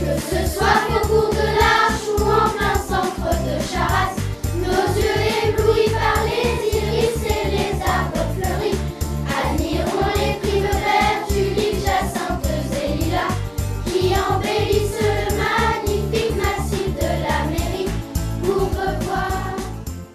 Que ce soit au cours de l'Arche ou en plein centre de Charras, nos yeux éblouis par les iris et les arbres fleuris, admirons les primes vertes, tulipes, jacinthes et lilas, qui embellissent le magnifique massif de l'Amérique. Courbevoie.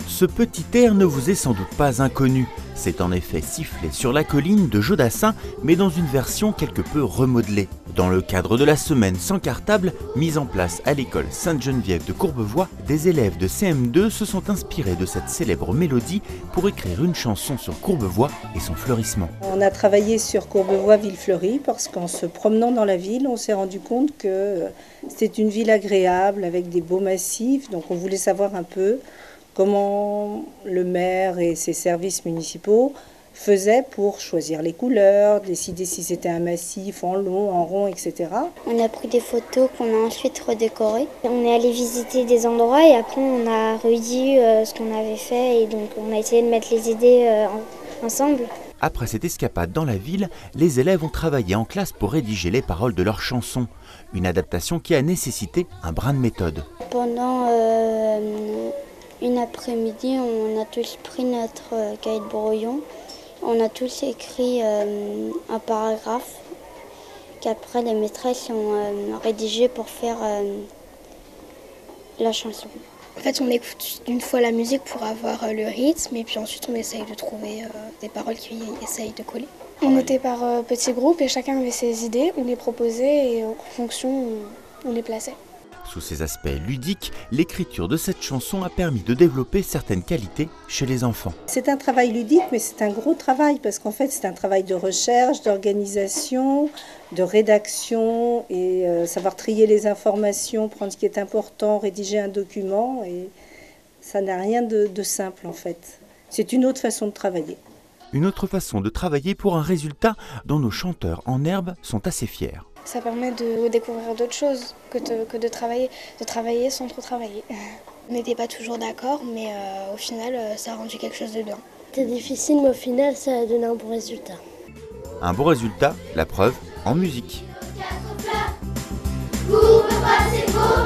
Ce petit air ne vous est sans doute pas inconnu. C'est en effet sifflé sur la colline de Jodassin, mais dans une version quelque peu remodelée. Dans le cadre de la semaine sans cartable, mise en place à l'école Sainte-Geneviève de Courbevoie, des élèves de CM2 se sont inspirés de cette célèbre mélodie pour écrire une chanson sur Courbevoie et son fleurissement. On a travaillé sur Courbevoie, ville fleurie, parce qu'en se promenant dans la ville, on s'est rendu compte que c'est une ville agréable avec des beaux massifs, donc on voulait savoir un peu comment le maire et ses services municipaux faisaient pour choisir les couleurs, décider si c'était un massif en long, en rond, etc. On a pris des photos qu'on a ensuite redécorées. On est allé visiter des endroits et après on a redit ce qu'on avait fait et donc on a essayé de mettre les idées ensemble. Après cette escapade dans la ville, les élèves ont travaillé en classe pour rédiger les paroles de leurs chansons. Une adaptation qui a nécessité un brin de méthode. Pendant une après-midi, on a tous pris notre cahier de brouillon. On a tous écrit un paragraphe qu'après les maîtresses ont rédigé pour faire la chanson. En fait, on écoute une fois la musique pour avoir le rythme et puis ensuite on essaye de trouver des paroles qui essayent de coller. On était par petits groupes et chacun avait ses idées, on les proposait et en fonction on les plaçait. Sous ses aspects ludiques, l'écriture de cette chanson a permis de développer certaines qualités chez les enfants. C'est un travail ludique, mais c'est un gros travail, parce qu'en fait c'est un travail de recherche, d'organisation, de rédaction, et savoir trier les informations, prendre ce qui est important, rédiger un document, et ça n'a rien de simple en fait. C'est une autre façon de travailler. Une autre façon de travailler pour un résultat dont nos chanteurs en herbe sont assez fiers. Ça permet de découvrir d'autres choses que de travailler sans trop travailler. On n'était pas toujours d'accord, mais au final, ça a rendu quelque chose de bien. C'était difficile, mais au final, ça a donné un bon résultat. Un bon résultat, la preuve en musique. Courbevoie, c'est beau.